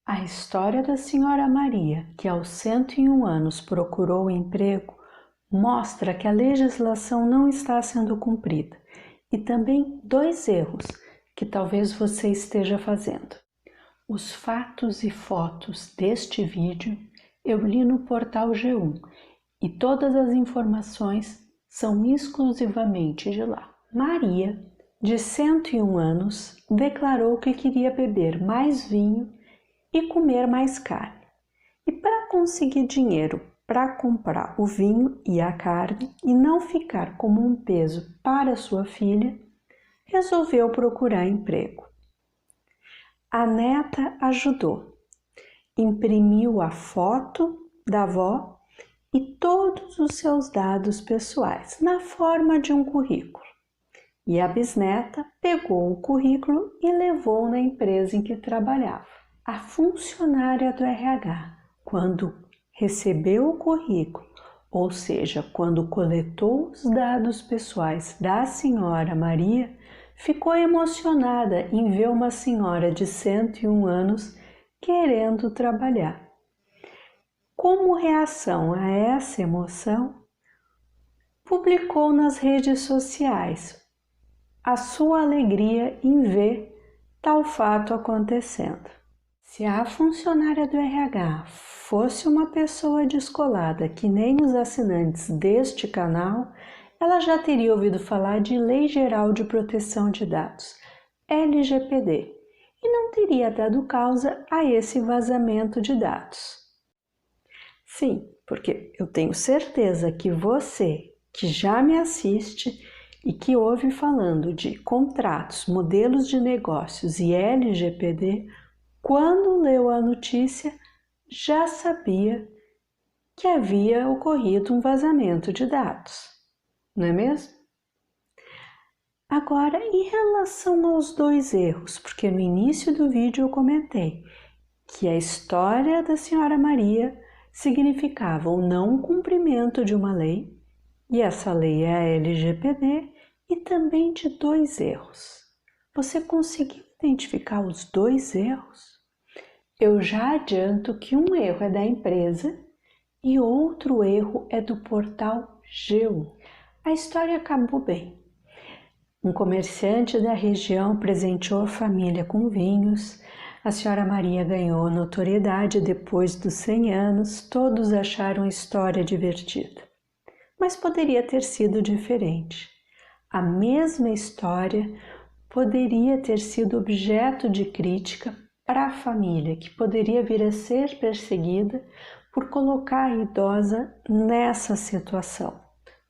A história da Senhora Maria, que aos 101 anos procurou emprego, mostra que a legislação não está sendo cumprida e também dois erros que talvez você esteja fazendo. Os fatos e fotos deste vídeo eu li no portal G1 e todas as informações são exclusivamente de lá. Maria, de 101 anos, declarou que queria beber mais vinho e comer mais carne. E para conseguir dinheiro para comprar o vinho e a carne e não ficar como um peso para sua filha, resolveu procurar emprego. A neta ajudou, imprimiu a foto da avó e todos os seus dados pessoais na forma de um currículo. E a bisneta pegou o currículo e levou na empresa em que trabalhava. A funcionária do RH, quando recebeu o currículo, ou seja, quando coletou os dados pessoais da senhora Maria, ficou emocionada em ver uma senhora de 101 anos querendo trabalhar. Como reação a essa emoção, publicou nas redes sociais a sua alegria em ver tal fato acontecendo. Se a funcionária do RH fosse uma pessoa descolada que nem os assinantes deste canal, ela já teria ouvido falar de Lei Geral de Proteção de Dados, LGPD, e não teria dado causa a esse vazamento de dados. Sim, porque eu tenho certeza que você, que já me assiste e que ouve falando de contratos, modelos de negócios e LGPD, quando leu a notícia, já sabia que havia ocorrido um vazamento de dados, não é mesmo? Agora, em relação aos dois erros, porque no início do vídeo eu comentei que a história da Senhora Maria significava o não cumprimento de uma lei, e essa lei é a LGPD, e também de dois erros. Você conseguiu identificar os dois erros? Eu já adianto que um erro é da empresa e outro erro é do portal G1. A história acabou bem. Um comerciante da região presenteou a família com vinhos, a senhora Maria ganhou notoriedade depois dos 100 anos, todos acharam a história divertida. Mas poderia ter sido diferente. A mesma história poderia ter sido objeto de crítica para a família, que poderia vir a ser perseguida por colocar a idosa nessa situação.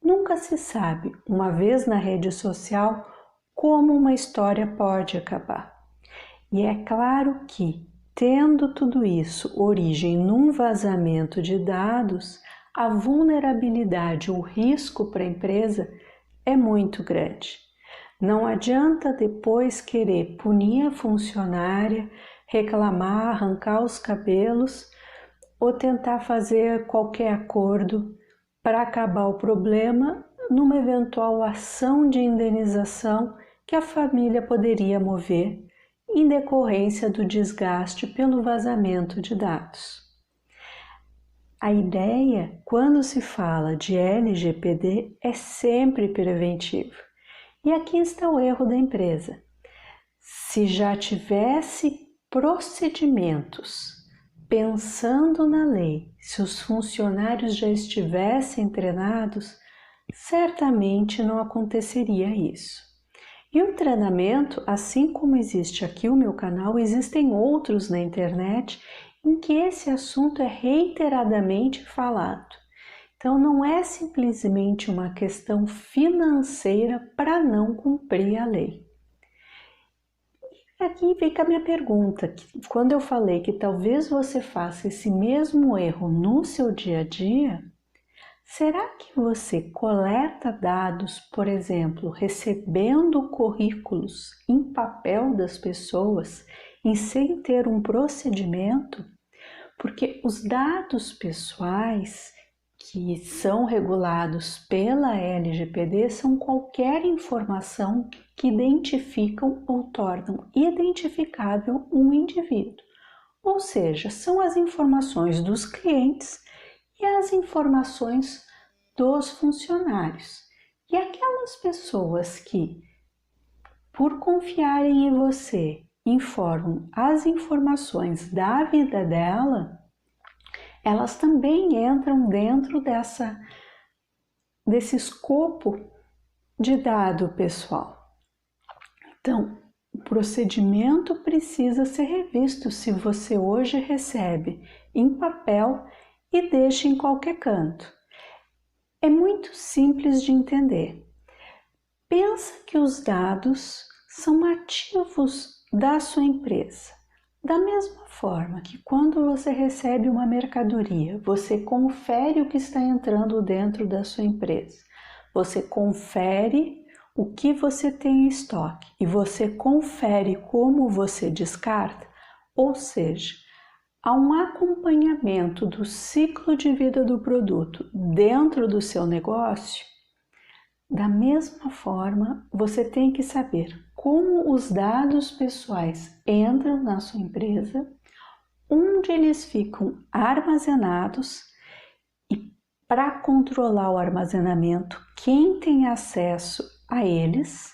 Nunca se sabe, uma vez na rede social, como uma história pode acabar. E é claro que, tendo tudo isso origem num vazamento de dados, a vulnerabilidade, o risco para a empresa é muito grande. Não adianta depois querer punir a funcionária, reclamar, arrancar os cabelos ou tentar fazer qualquer acordo para acabar o problema numa eventual ação de indenização que a família poderia mover em decorrência do desgaste pelo vazamento de dados. A ideia, quando se fala de LGPD, é sempre preventivo. E aqui está o erro da empresa. Se já tivesse procedimentos pensando na lei, se os funcionários já estivessem treinados, certamente não aconteceria isso. E o treinamento, assim como existe aqui o meu canal, existem outros na internet em que esse assunto é reiteradamente falado. Então não é simplesmente uma questão financeira para não cumprir a lei. E aqui fica a minha pergunta, que quando eu falei que talvez você faça esse mesmo erro no seu dia a dia, será que você coleta dados, por exemplo, recebendo currículos em papel das pessoas e sem ter um procedimento? Porque os dados pessoais que são regulados pela LGPD são qualquer informação que identificam ou tornam identificável um indivíduo. ou seja, são as informações dos clientes e as informações dos funcionários. E aquelas pessoas que, por confiarem em você, informam as informações da vida dela, elas também entram dentro desse escopo de dado pessoal. Então, o procedimento precisa ser revisto se você hoje recebe em papel e deixa em qualquer canto. É muito simples de entender. Pensa que os dados são ativos da sua empresa. Da mesma forma que quando você recebe uma mercadoria, você confere o que está entrando dentro da sua empresa. Você confere o que você tem em estoque e você confere como você descarta, ou seja, há um acompanhamento do ciclo de vida do produto dentro do seu negócio. Da mesma forma, você tem que saber como os dados pessoais entram na sua empresa, onde eles ficam armazenados e, para controlar o armazenamento, quem tem acesso a eles,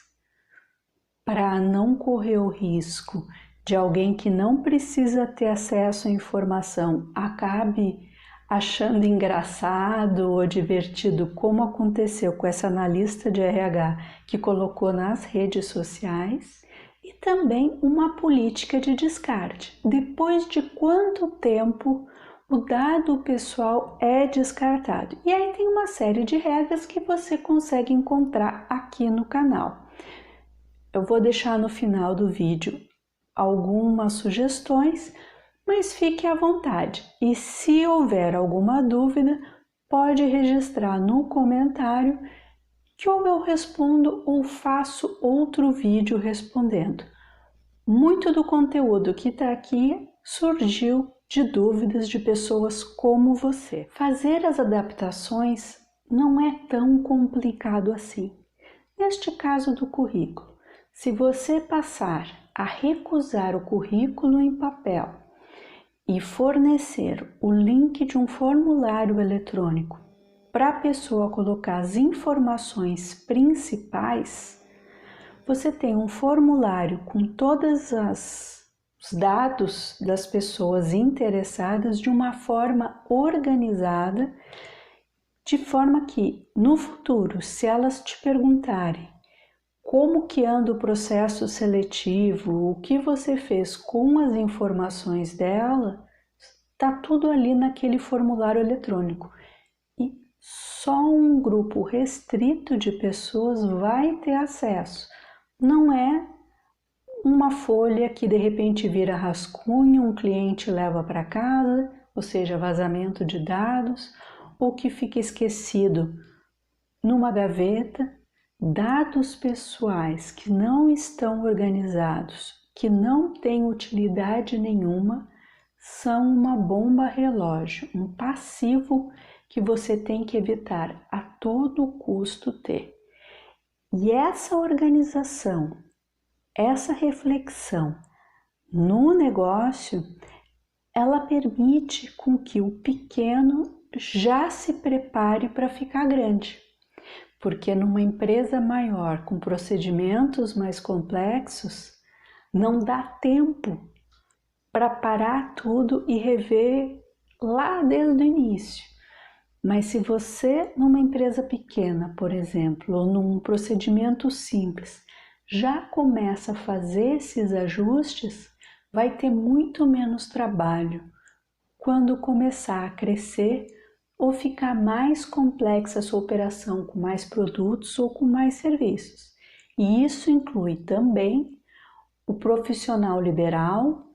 para não correr o risco de alguém que não precisa ter acesso à informação acabe achando engraçado ou divertido, como aconteceu com essa analista de RH que colocou nas redes sociais, e também uma política de descarte. Depois de quanto tempo o dado pessoal é descartado? E aí tem uma série de regras que você consegue encontrar aqui no canal. Eu vou deixar no final do vídeo algumas sugestões, mas fique à vontade. E se houver alguma dúvida, pode registrar no comentário que ou eu respondo ou faço outro vídeo respondendo. Muito do conteúdo que está aqui surgiu de dúvidas de pessoas como você. Fazer as adaptações não é tão complicado assim. Neste caso do currículo, se você passar a recusar o currículo em papel e fornecer o link de um formulário eletrônico para a pessoa colocar as informações principais, você tem um formulário com todos os dados das pessoas interessadas de uma forma organizada, de forma que, no futuro, se elas te perguntarem como que anda o processo seletivo, o que você fez com as informações dela, está tudo ali naquele formulário eletrônico. E só um grupo restrito de pessoas vai ter acesso. Não é uma folha que de repente vira rascunho, um cliente leva para casa, ou seja, vazamento de dados, ou que fica esquecido numa gaveta. Dados pessoais que não estão organizados, que não têm utilidade nenhuma, são uma bomba relógio, um passivo que você tem que evitar a todo custo ter. E essa organização, essa reflexão no negócio, ela permite com que o pequeno já se prepare para ficar grande. Porque numa empresa maior, com procedimentos mais complexos, não dá tempo para parar tudo e rever lá desde o início. Mas se você, numa empresa pequena, por exemplo, ou num procedimento simples, já começa a fazer esses ajustes, vai ter muito menos trabalho quando começar a crescer ou ficar mais complexa a sua operação com mais produtos ou com mais serviços. E isso inclui também o profissional liberal,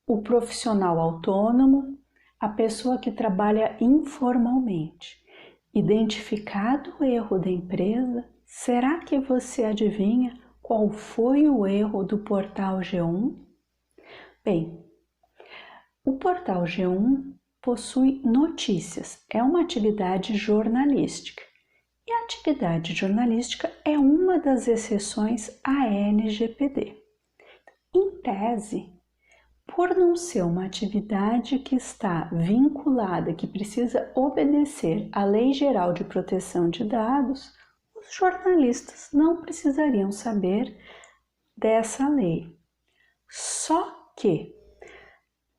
o profissional autônomo, a pessoa que trabalha informalmente. Identificado o erro da empresa, será que você adivinha qual foi o erro do Portal G1? Bem, o Portal G1 possui notícias, é uma atividade jornalística. E a atividade jornalística é uma das exceções à LGPD. Em tese, por não ser uma atividade que está vinculada, que precisa obedecer à Lei Geral de Proteção de Dados, os jornalistas não precisariam saber dessa lei. Só que,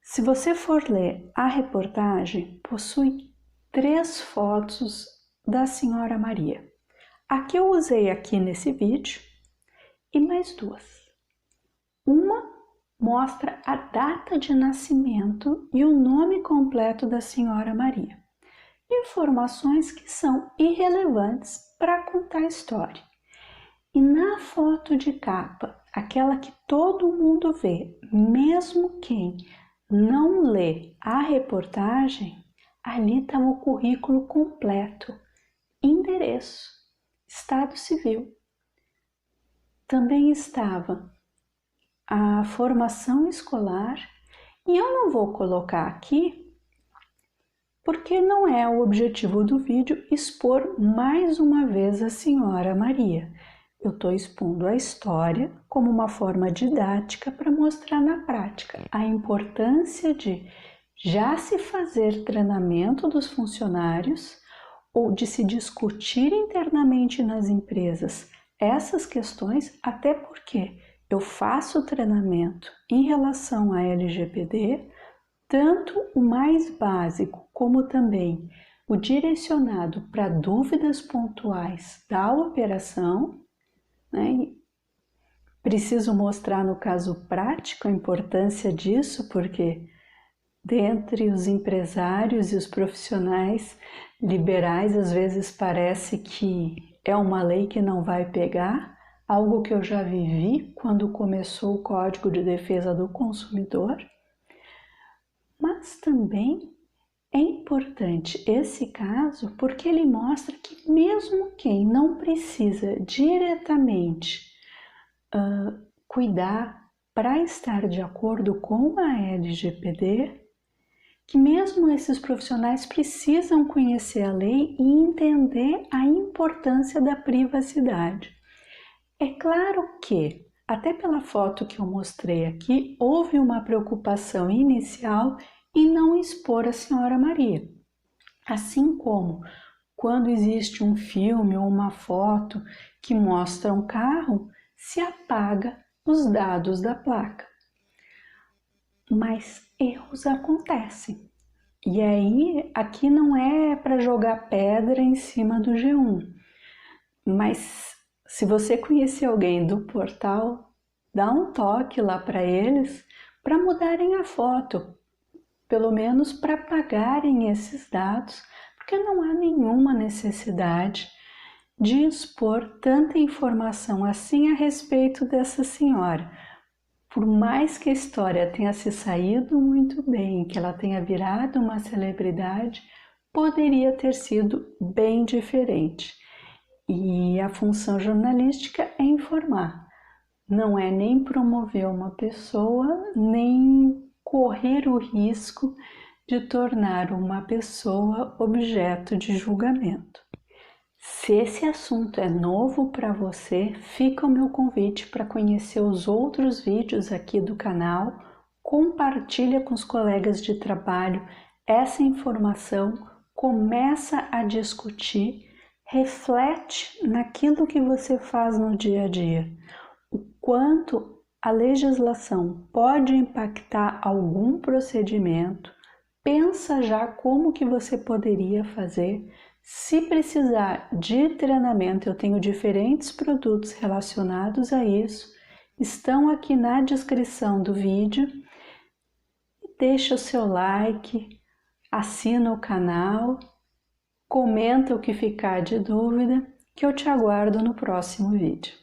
se você for ler a reportagem, possui 3 fotos da Senhora Maria. A que eu usei aqui nesse vídeo e mais 2. Uma mostra a data de nascimento e o nome completo da Senhora Maria. Informações que são irrelevantes para contar a história. E na foto de capa, aquela que todo mundo vê, mesmo quem não lê a reportagem, ali estava o currículo completo, endereço, estado civil. Também estava a formação escolar, e eu não vou colocar aqui porque não é o objetivo do vídeo expor mais uma vez a Senhora Maria. Eu estou expondo a história como uma forma didática para mostrar na prática a importância de já se fazer treinamento dos funcionários ou de se discutir internamente nas empresas essas questões, até porque eu faço treinamento em relação à LGPD, tanto o mais básico como também o direcionado para dúvidas pontuais da operação, né? Preciso mostrar no caso prático a importância disso, porque dentre os empresários e os profissionais liberais, às vezes parece que é uma lei que não vai pegar, algo que eu já vivi quando começou o Código de Defesa do Consumidor. Mas também é importante esse caso porque ele mostra que mesmo quem não precisa diretamente cuidar para estar de acordo com a LGPD, que mesmo esses profissionais precisam conhecer a lei e entender a importância da privacidade. É claro que, até pela foto que eu mostrei aqui, houve uma preocupação inicial em não expor a Senhora Maria. Assim como quando existe um filme ou uma foto que mostra um carro, se apaga os dados da placa. Mas erros acontecem. E aí, aqui não é para jogar pedra em cima do G1, mas se você conhecer alguém do portal, dá um toque lá para eles para mudarem a foto, pelo menos para apagarem esses dados, porque não há nenhuma necessidade de expor tanta informação assim a respeito dessa senhora. Por mais que a história tenha se saído muito bem, que ela tenha virado uma celebridade, poderia ter sido bem diferente. E a função jornalística é informar, não é nem promover uma pessoa, nem correr o risco de tornar uma pessoa objeto de julgamento. Se esse assunto é novo para você, fica o meu convite para conhecer os outros vídeos aqui do canal, compartilha com os colegas de trabalho essa informação, começa a discutir, reflete naquilo que você faz no dia a dia, o quanto a legislação pode impactar algum procedimento, pensa já como que você poderia fazer. Se precisar de treinamento, eu tenho diferentes produtos relacionados a isso, estão aqui na descrição do vídeo. Deixa o seu like, assina o canal, comenta o que ficar de dúvida, que eu te aguardo no próximo vídeo.